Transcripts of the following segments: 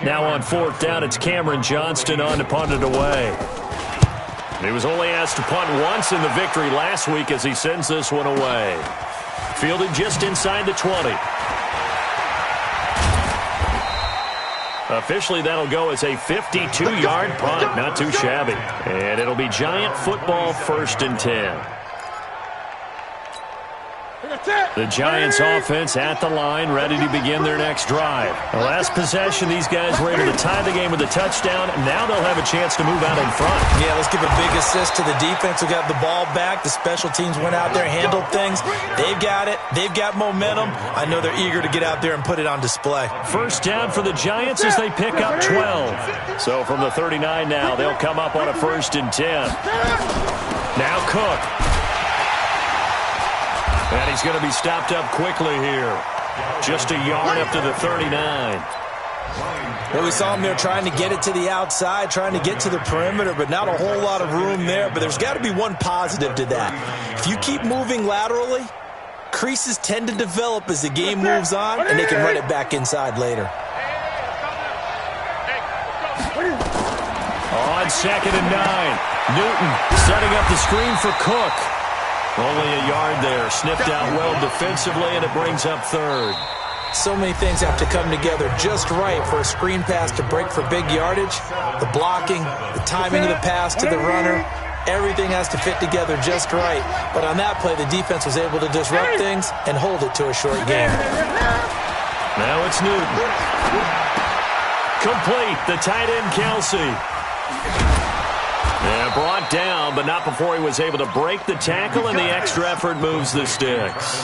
Now on fourth down, it's Cameron Johnston on to punt it away. He was only asked to punt once in the victory last week as he sends this one away. Fielded just inside the 20. Officially, that'll go as a 52-yard punt. Not too shabby. And it'll be Giant football 1st and 10. The Giants offense at the line, ready to begin their next drive. The last possession, these guys were able to tie the game with a touchdown. Now they'll have a chance to move out in front. Yeah, let's give a big assist to the defense who got the ball back. The special teams went out there, handled things. They've got it. They've got momentum. I know they're eager to get out there and put it on display. First down for the Giants as they pick up 12. So from the 39 now, they'll come up on a 1st and 10. Now Cook. And he's going to be stopped up quickly here. Just a yard up to the 39. Well, we saw him there trying to get it to the outside, trying to get to the perimeter, but not a whole lot of room there. But there's got to be one positive to that. If you keep moving laterally, creases tend to develop as the game moves on, and they can run it back inside later. On 2nd and 9, Newton setting up the screen for Cook. Only a yard there, sniffed out well defensively, and it brings up 3rd. So many things have to come together just right for a screen pass to break for big yardage. The blocking, the timing of the pass to the runner, everything has to fit together just right. But on that play, the defense was able to disrupt things and hold it to a short game. Now it's Newton. Complete, the tight end Kelsey. Yeah, brought down, but not before he was able to break the tackle, and the extra effort moves the sticks.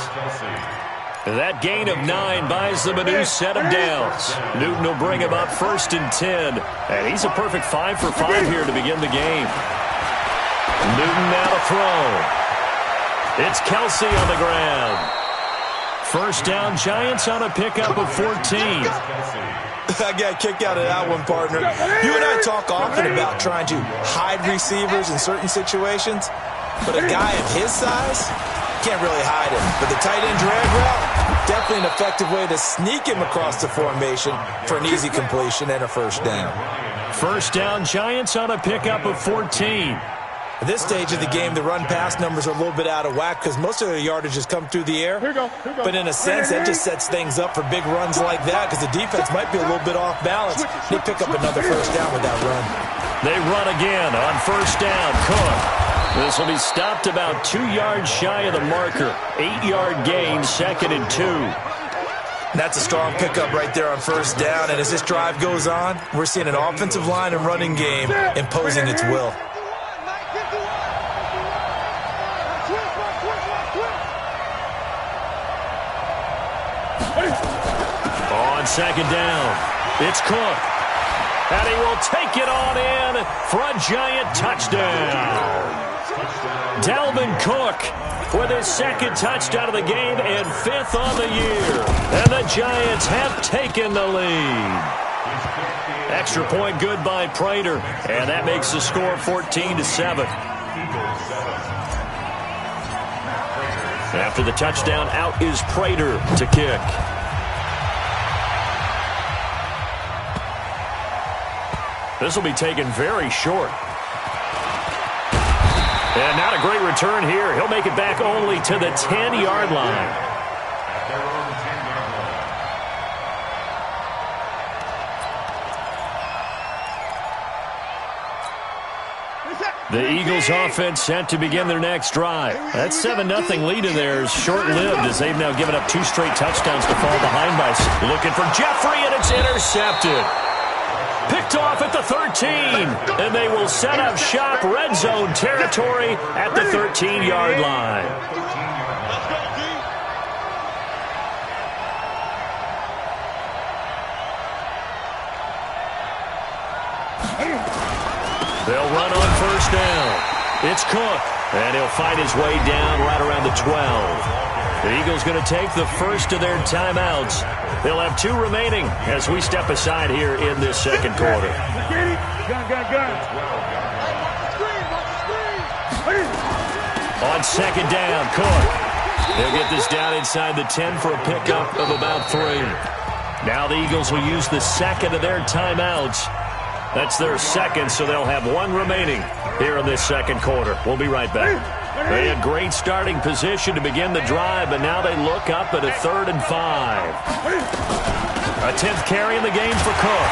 That gain of 9 buys them a new set of downs. Newton will bring him up 1st and 10, and he's a perfect 5 for 5 here to begin the game. Newton now to throw. It's Kelsey on the ground. First down, Giants on a pickup of 14. I got a kick out of that one, partner. You and I talk often about trying to hide receivers in certain situations, but a guy of his size can't really hide him. But the tight end drag route, definitely an effective way to sneak him across the formation for an easy completion and a first down. First down, Giants on a pickup of 14. At this stage of the game, the run-pass numbers are a little bit out of whack because most of their yardage has come through the air. But in a sense, that just sets things up for big runs like that because the defense might be a little bit off balance. They pick up another first down with that run. They run again on first down. Cook. This will be stopped about 2 yards shy of the marker. 8-yard gain, 2nd and 2. That's a strong pickup right there on first down. And as this drive goes on, we're seeing an offensive line and running game imposing its will. On 2nd down, it's Cook. And he will take it on in for a Giant touchdown. Dalvin Cook with his 2nd touchdown of the game and 5th on the year. And the Giants have taken the lead. Extra point good by Prater, and that makes the score 14-7. After the touchdown, out is Prater to kick. This will be taken very short. And not a great return here. He'll make it back only to the 10-yard line. The Eagles offense set to begin their next drive. That 7-0 lead in there is short-lived as they've now given up 2 straight touchdowns to fall behind by. Looking for Jeffrey, and it's intercepted. Picked off at the 13, and they will set up shop red zone territory at the 13-yard line. They'll run on first down. It's Cook, and he'll fight his way down right around the 12. The Eagles going to take the first of their timeouts. They'll have 2 remaining as we step aside here in this second quarter. On second down, Cook. He'll get this down inside the 10 for a pickup of about 3. Now the Eagles will use the second of their timeouts. That's their second, so they'll have 1 remaining here in this second quarter. We'll be right back. They had great starting position to begin the drive, but now they look up at a 3rd and 5. A 10th carry in the game for Cook.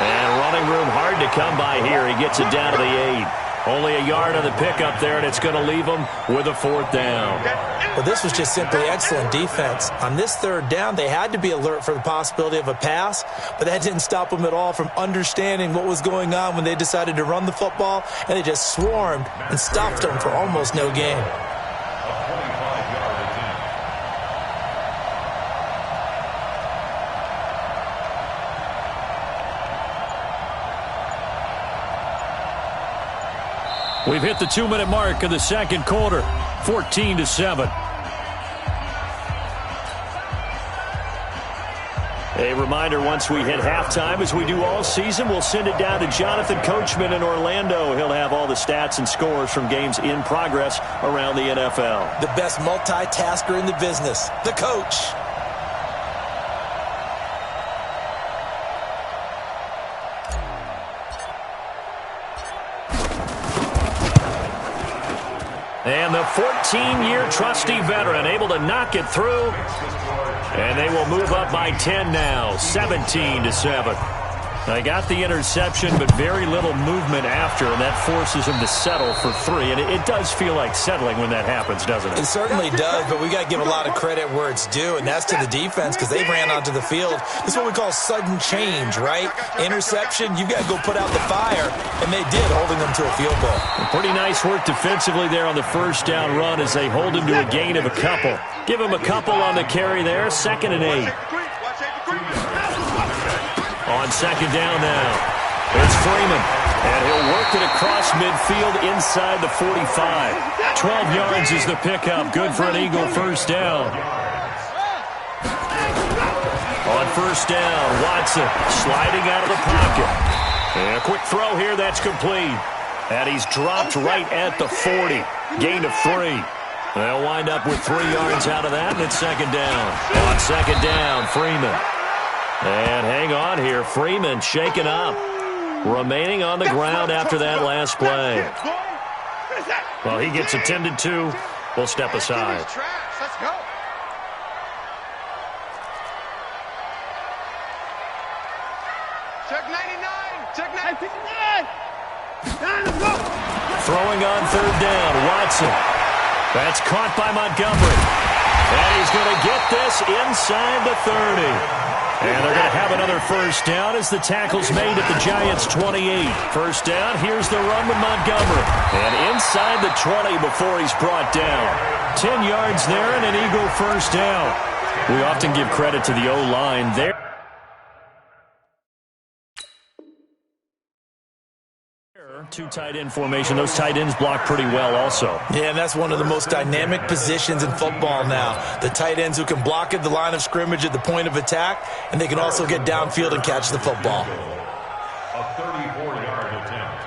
And running room hard to come by here. He gets it down to the 8. Only a yard on the pickup there, and it's going to leave them with a 4th down. Well, this was just simply excellent defense. On this 3rd down, they had to be alert for the possibility of a pass, but that didn't stop them at all from understanding what was going on when they decided to run the football, and they just swarmed and stopped them for almost no gain. We've hit the 2-minute mark of the second quarter, 14-7. A reminder, once we hit halftime, as we do all season, we'll send it down to Jonathan Coachman in Orlando. He'll have all the stats and scores from games in progress around the NFL. The best multitasker in the business, the coach. And the 14-year trusty veteran able to knock it through. And they will move up by 10 now, 17-7. They got the interception, but very little movement after, and that forces them to settle for 3. And it does feel like settling when that happens, doesn't it? It certainly does, but we got to give a lot of credit where it's due, and that's to the defense because they ran onto the field. This is what we call sudden change, right? Interception, you got to go put out the fire, and they did, holding them to a field goal. Pretty nice work defensively there on the first down run as they hold him to a gain of a couple. Give him a couple on the carry there, 2nd and 8. On 2nd down now, it's Freeman, and he'll work it across midfield inside the 45. 12 yards is the pickup, good for an Eagle first down. On first down, Watson sliding out of the pocket. And a quick throw here, that's complete. And he's dropped right at the 40, gain of 3. They'll wind up with 3 yards out of that, and it's 2nd down. On 2nd down, Freeman. And hang on here, Freeman shaken up. Remaining on the ground after that last play. Well, he gets attended to. We'll step aside. Let's go. Check 99. Check 99. Let's go. Throwing on 3rd down, Watson. That's caught by Montgomery. And he's going to get this inside the 30. And they're going to have another first down as the tackle's made at the Giants' 28. First down, here's the run with Montgomery. And inside the 20 before he's brought down. 10 yards there and an Eagle first down. We often give credit to the O-line there. Two tight end formation. Those tight ends block pretty well also. Yeah, and that's one of the most dynamic positions in football now. The tight ends who can block at the line of scrimmage at the point of attack, and they can also get downfield and catch the football. A 34-yard attempt.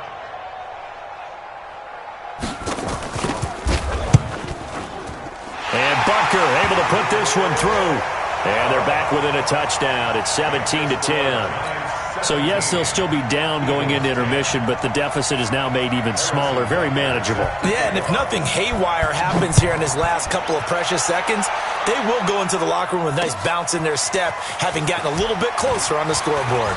And Butker able to put this one through. And they're back within a touchdown. It's 17-10. So, yes, they'll still be down going into intermission, but the deficit is now made even smaller, very manageable. Yeah, and if nothing haywire happens here in his last couple of precious seconds, they will go into the locker room with a nice bounce in their step, having gotten a little bit closer on the scoreboard.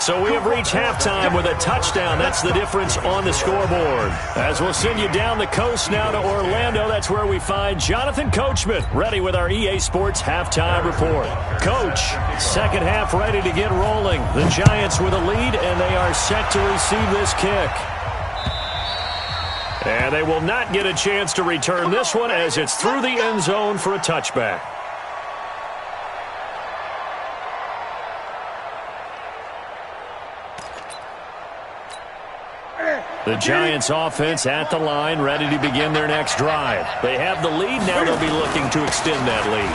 So we have reached halftime with a touchdown. That's the difference on the scoreboard. As we'll send you down the coast now to Orlando, that's where we find Jonathan Coachman ready with our EA Sports halftime report. Coach, second half ready to get rolling. The Giants with a lead, and they are set to receive this kick. And they will not get a chance to return this one as it's through the end zone for a touchback. The Giants offense at the line, ready to begin their next drive. They have the lead. Now they'll be looking to extend that lead.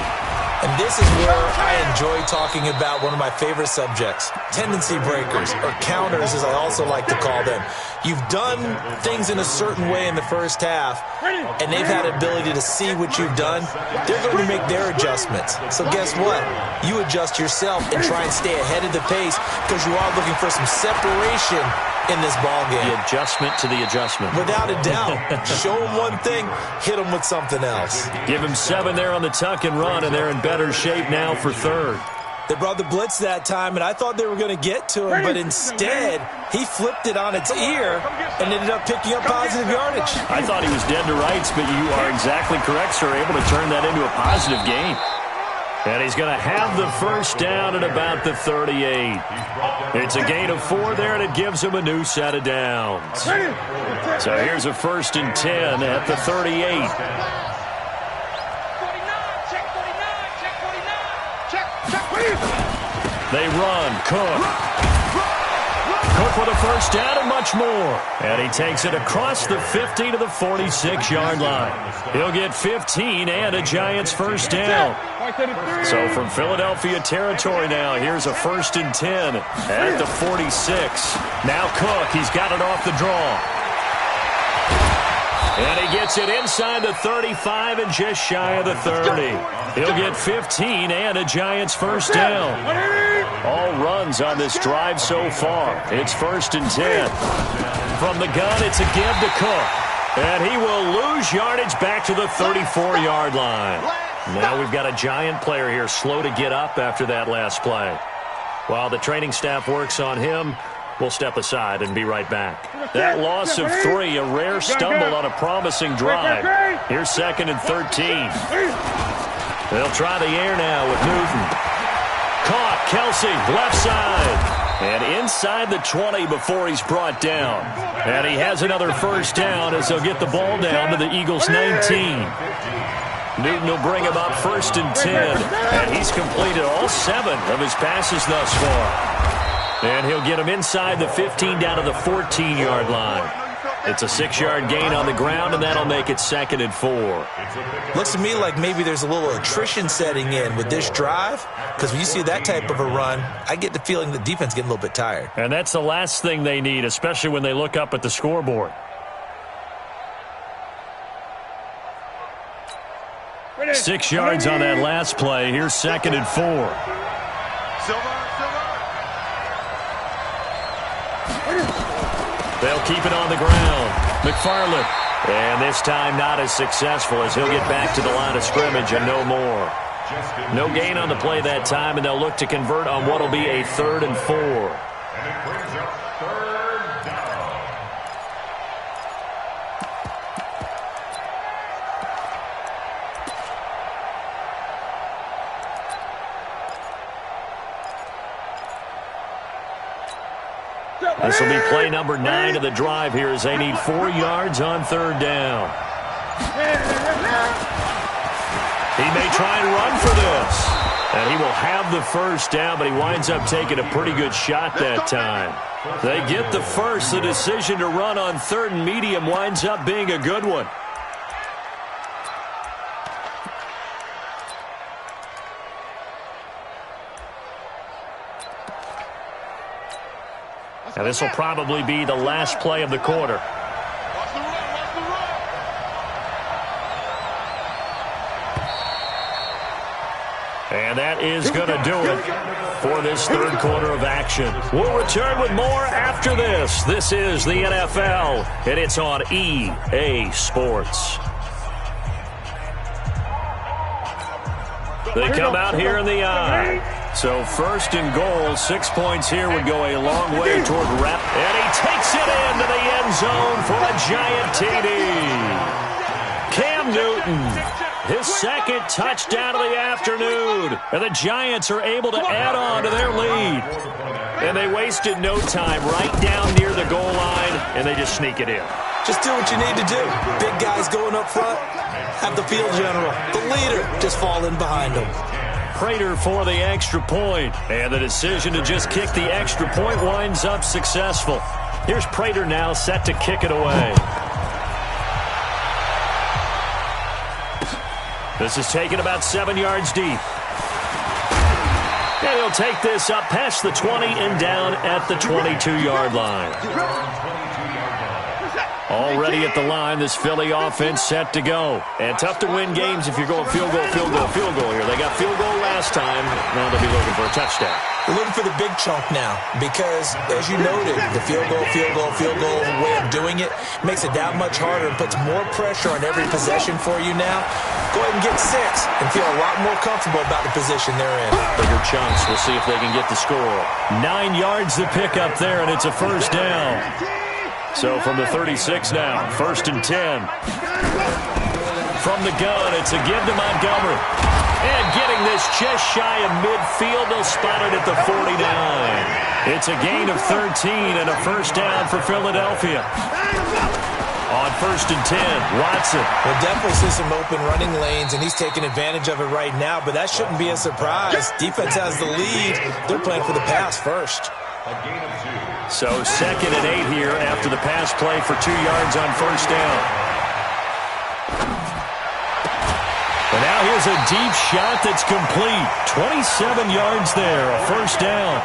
And this is where I enjoy talking about one of my favorite subjects, tendency breakers, or counters as I also like to call them. You've done things in a certain way in the first half, and they've had the ability to see what you've done. They're going to make their adjustments. So guess what? You adjust yourself and try and stay ahead of the pace because you are looking for some separation in this ball game. The adjustment to the adjustment. Without a doubt. Show them one thing, hit them with something else. Give him 7 there on the tuck and run, and they're in better shape now for third. They brought the blitz that time, and I thought they were going to get to him, but instead, he flipped it on its ear and ended up picking up positive yardage. I thought he was dead to rights, but you are exactly correct, sir. Able to turn that into a positive gain. And he's going to have the first down at about the 38. It's a gain of 4 there, and it gives him a new set of downs. So here's a 1st and 10 at the 38. They run. Cook. Cook with a first down and much more. And he takes it across the 50 to the 46-yard line. He'll get 15 and a Giants first down. So from Philadelphia territory now, here's a 1st and 10 at the 46. Now Cook, he's got it off the draw. And he gets it inside the 35 and just shy of the 30. He'll get 15 and a Giants first down. All runs on this drive so far. It's 1st and 10. From the gun, it's a give to Cook. And he will lose yardage back to the 34-yard line. Now we've got a Giant player here slow to get up after that last play. While the training staff works on him, we'll step aside and be right back. That loss of 3, a rare stumble on a promising drive. Here's 2nd and 13. They'll try the air now with Newton. Caught, Kelsey, left side. And inside the 20 before he's brought down. And he has another first down as he'll get the ball down to the Eagles' 19. Newton will bring him up 1st and 10. And he's completed all 7 of his passes thus far. And he'll get him inside the 15 down to the 14-yard line. It's a 6-yard gain on the ground, and that'll make it 2nd and 4. Looks to me like maybe there's a little attrition setting in with this drive, because when you see that type of a run, I get the feeling the defense getting a little bit tired. And that's the last thing they need, especially when they look up at the scoreboard. 6 yards on that last play. Here's 2nd and 4. They'll keep it on the ground. McFarland. And this time not as successful as he'll get back to the line of scrimmage and no more. No gain on the play that time, and they'll look to convert on what will be a 3rd and 4. And it brings up 3rd down. This will be play number 9 of the drive here as they need 4 yards on 3rd down. He may try and run for this. And he will have the first down, but he winds up taking a pretty good shot that time. They get the first. The decision to run on 3rd and medium winds up being a good one. And this will probably be the last play of the quarter. And that is going to do it for this 3rd quarter of action. We'll return with more after this. This is the NFL, and it's on EA Sports. They come out here in the eye. So 1st and goal, 6 points here would go a long way toward wrap. And he takes it into the end zone for a Giant TD. Cam Newton, his 2nd touchdown of the afternoon. And the Giants are able to add on to their lead. And they wasted no time right down near the goal line, and they just sneak it in. Just do what you need to do. Big guys going up front, have the field general, the leader, just fall in behind them. Prater for the extra point, and the decision to just kick the extra point winds up successful. Here's Prater now set to kick it away. This is taken about 7 yards deep. And he'll take this up past the 20 and down at the 22-yard line. Already at the line, this Philly offense set to go. And tough to win games if you're going field goal, field goal, field goal here. They got field goal last time. Now they'll be looking for a touchdown. They're looking for the big chunk now because, as you noted, the field goal way of doing it makes it that much harder and puts more pressure on every possession for you now. Go ahead and get 6 and feel a lot more comfortable about the position they're in. Bigger chunks. We'll see if they can get the score. 9 yards to pick up there, and it's a first down. So from the 36 now, 1st and 10. From the gun, it's a give to Montgomery. And getting this just shy of midfield, they'll spot it at the 49. It's a gain of 13 and a first down for Philadelphia. On 1st and 10, Watson. We'll definitely see some open running lanes, and he's taking advantage of it right now, but that shouldn't be a surprise. Defense has the lead. They're playing for the pass first. So 2nd and 8 here after the pass play for 2 yards on first down. And now here's a deep shot that's complete. 27 yards there, a first down.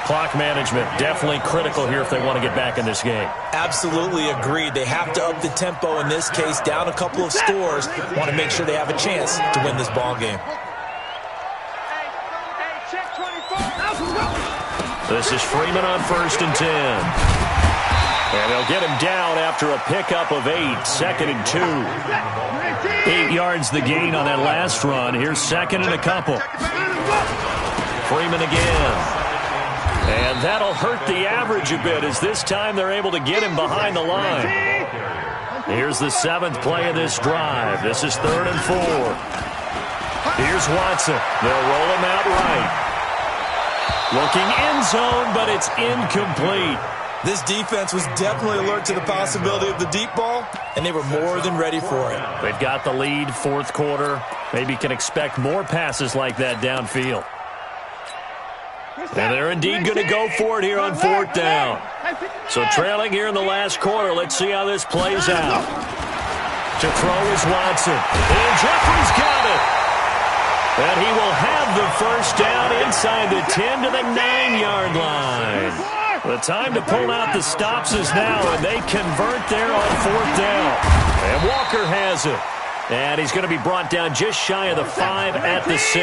Clock management definitely critical here if they want to get back in this game. Absolutely agreed. They have to up the tempo in this case, down a couple of scores. Want to make sure they have a chance to win this ball game. This is Freeman on 1st and 10. And they'll get him down after a pickup of 8, 2nd and 2. 8 yards the gain on that last run. Here's 2nd and a couple. Freeman again. And that'll hurt the average a bit as this time they're able to get him behind the line. Here's the 7th play of this drive. This is 3rd and 4. Here's Watson. They'll roll him out right. Looking end zone, but it's incomplete. This defense was definitely alert to the possibility of the deep ball, and they were more than ready for it. They've got the lead, 4th quarter. Maybe can expect more passes like that downfield. And they're indeed going to go for it here on 4th down. So trailing here in the last quarter, let's see how this plays out. To throw is Watson. And Jeffrey's got it. And he will have the first down inside the 10 to the 9-yard line. The time to pull out the stops is now, and they convert there on 4th down. And Walker has it. And he's going to be brought down just shy of the 5 at the 6.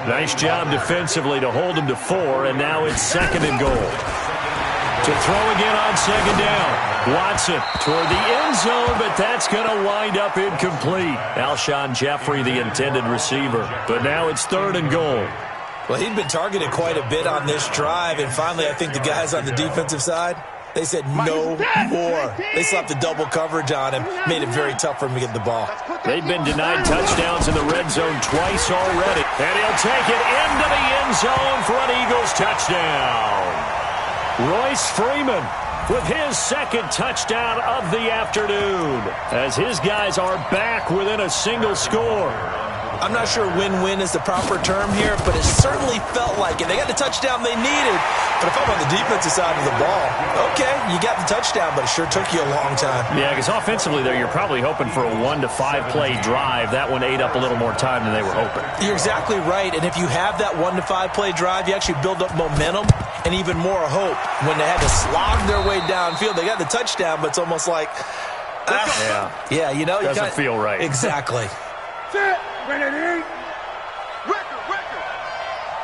Nice job defensively to hold him to 4, and now it's 2nd and goal. To throw again on 2nd down. Watson toward the end zone, but that's going to wind up incomplete. Alshon Jeffrey, the intended receiver. But now it's 3rd and goal. Well, he'd been targeted quite a bit on this drive, and finally I think the guys on the defensive side, they said no more. They slapped the double coverage on him, made it very tough for him to get the ball. They've been denied touchdowns in the red zone twice already. And he'll take it into the end zone for an Eagles touchdown. Royce Freeman with his 2nd touchdown of the afternoon as his guys are back within a single score. I'm not sure win-win is the proper term here, but it certainly felt like it. They got the touchdown they needed, but if I'm on the defensive side of the ball, okay, you got the touchdown, but it sure took you a long time. Yeah, because offensively there, you're probably hoping for a 1 to 5 play drive. That one ate up a little more time than they were hoping. You're exactly right, and if you have that 1 to 5 play drive, you actually build up momentum and even more hope. When they had to slog their way downfield, they got the touchdown, but it's almost like, yeah, you know, doesn't feel right. Exactly. Ready?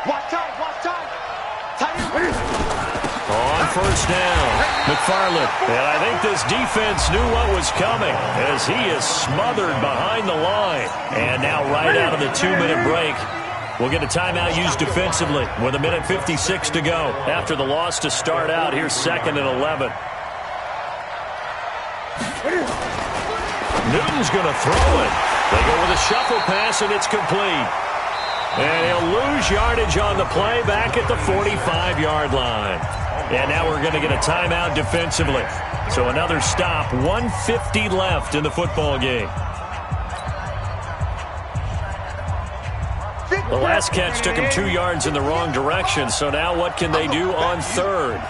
Watch time. On 1st down, McFarland. And I think this defense knew what was coming as he is smothered behind the line. And now right out of the 2-minute break, we'll get a timeout used defensively with 1:56 to go. After the loss to start out, here's 2nd and 11. Newton's going to throw it. They go with a shuffle pass, and it's complete. And he'll lose yardage on the play back at the 45-yard line. And now we're going to get a timeout defensively. So another stop, 1:50 left in the football game. The last catch took him 2 yards in the wrong direction, so now what can they do on 3rd?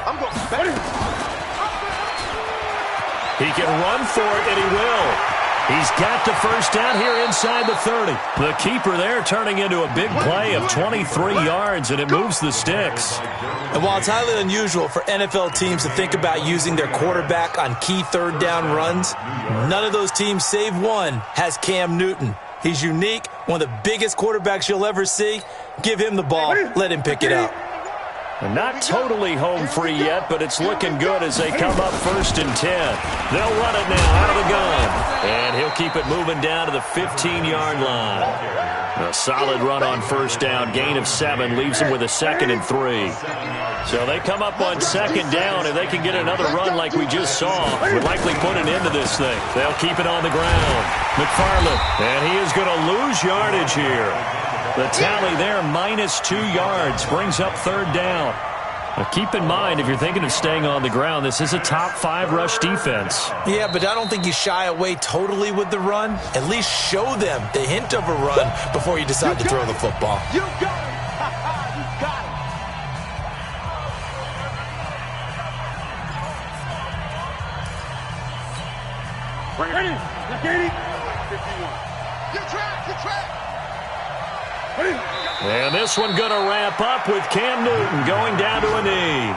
He can run for it, and he will. He's got the first down here inside the 30. The keeper there turning into a big play of 23 yards, and it moves the sticks. And while it's highly unusual for NFL teams to think about using their quarterback on key third down runs, none of those teams, save one, has Cam Newton. He's unique, one of the biggest quarterbacks you'll ever see. Give him the ball. Let him pick it up. And not totally home free yet, but it's looking good as they come up 1st and 10. They'll run it now out of the gun. And he'll keep it moving down to the 15-yard line. A solid run on 1st down. Gain of 7 leaves him with a 2nd and 3. So they come up on 2nd down, and they can get another run like we just saw. Would likely put an end to this thing. They'll keep it on the ground. McFarland, and he is going to lose yardage here. The tally there, -2 yards, brings up 3rd down. Now keep in mind, if you're thinking of staying on the ground, this is a top 5 rush defense. Yeah, but I don't think you shy away totally with the run. At least show them the hint of a run before you decide to throw the football. You got it. You got it. Ready? Ready? You track. And this one going to wrap up with Cam Newton going down to a knee.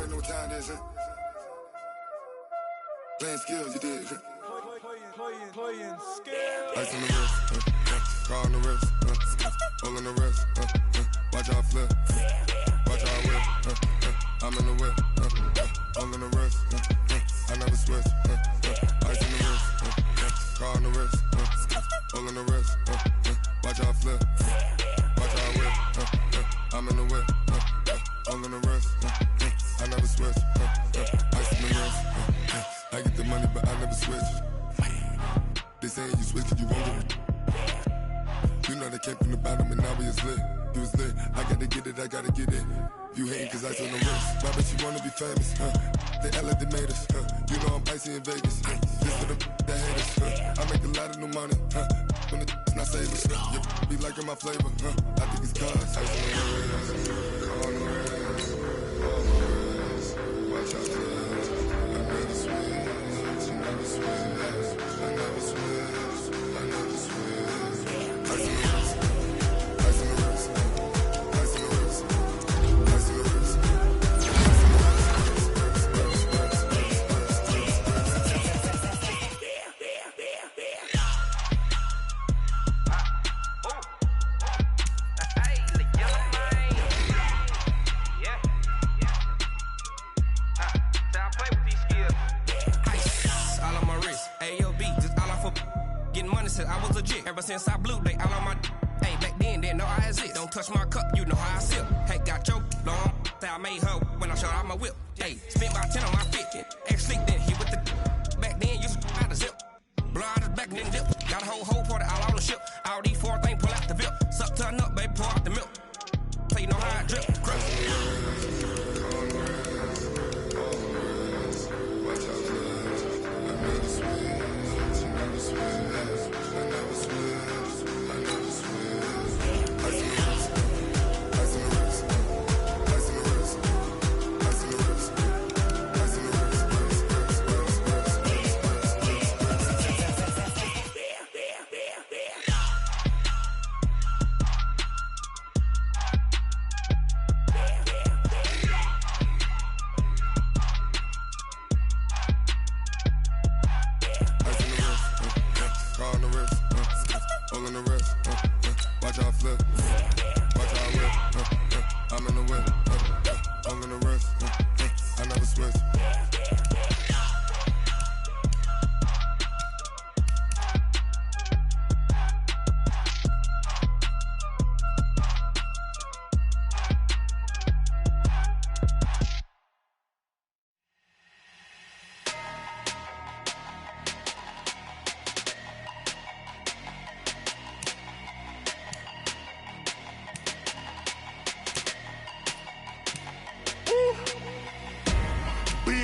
Know what time it is, playing skills, you did. Playing skills. Ice on the wrist, car on the wrist, hole in the wrist, watch out flip, watch out whip, I'm in the whip, hole in the wrist, I never switch, ice on the wrist, car on the wrist, hole in the wrist, watch out flip, watch out whip, I'm in the whip, hole in the wrist, I never switch, ice in the wrist, I get the money but I never switch. They say you switch cause you won't get it. You know they came from the bottom and now we is lit. You was lit, I gotta get it, I gotta get it. You hating cause ice on the wrist. Why bet you wanna be famous, They act like they made us, You know I'm icy in Vegas, Just for the that hate us, I make a lot of new money, When it's not savers, You be liking my flavor, I think it's cause ice on the wrist, on the wrist, on the wrist. Watch out, I never switch, I never switch. Since I blew, they all on my hey, back then, didn't know I exist. Don't touch my cup, you know how I sip. Hey, got your long, say I made her when I showed out my whip. Hey, spent about 10 on my fit. Ex-sleek, then he with the back then, used to out the zip. Blow out his back, then dip. Got a whole party all on the ship. All these 4 things, pull out the VIP. Suck, turn up, baby, pour out the milk. Play, you know how I drip.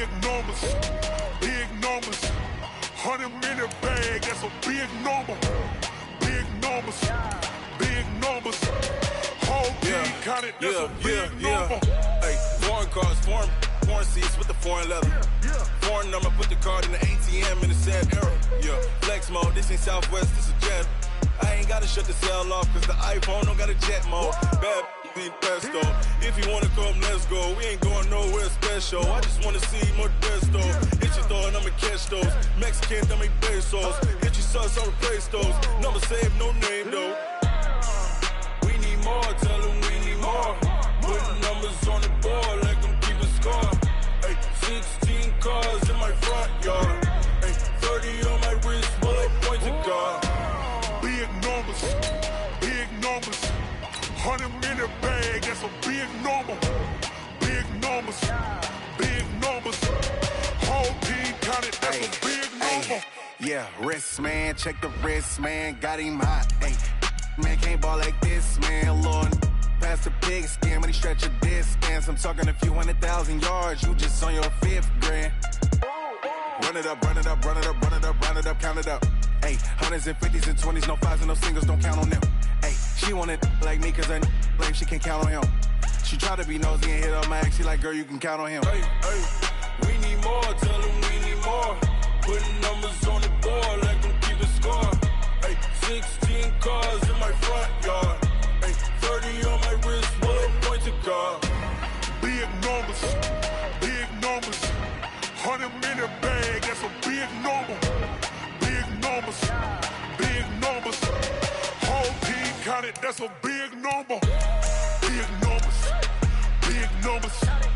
Big numbers, big numbers. 100-minute bag, that's a big number. Big numbers, big numbers. Whole team counted, that's a big number. Hey, foreign cars, foreign seats with the foreign leather. Foreign number, put the card in the ATM in the sad era. Yeah, flex mode, this ain't Southwest, this is Jet. I ain't gotta shut the cell off, cause the iPhone don't got a jet mode. Bad be pesto. If you wanna come, let's go. We ain't going nowhere special. I just wanna see Modesto. Hit your thought, I'ma catch those. Mexican, I make pesos. Hit your sus, I'll replace those. Number saved, no name though. We need more, tell them we need more. Putting numbers on the board like I'm keeping score. Ay, 16 cars in my front yard. Ay, 30 on my wrist, bullet point to God. Big numbers, big numbers. 100-minute bag, that's a big number. Big numbers, big numbers. Whole team counted, that's a big number. Yeah, wrist man, check the wrist man, got him hot. Ay, man can't ball like this, man. Lord, past the pig skin when he stretch a distance. I'm talking a few 100,000 yards, you just on your 5th grand. Run it up, run it up, run it up, run it up, run it up, count it up. Ay, 100s and 50s and 20s, no 5s and no singles, don't count on them. Ay, she want it like me, cause her lame, she can't count on him. She try to be nosy and hit up my ex, she like, girl, you can count on him. Hey, hey, we need more, tell them we need more. Putting numbers on the board like I'm keeping score. Ay, 16 cars in my front yard. Ay, 30 on my wrist, bullet point to God. Big numbers, big numbers. 100-minute bag, that's a big number. Big numbers, big numbers. Whole team counted, that's a big number. Big numbers, big numbers.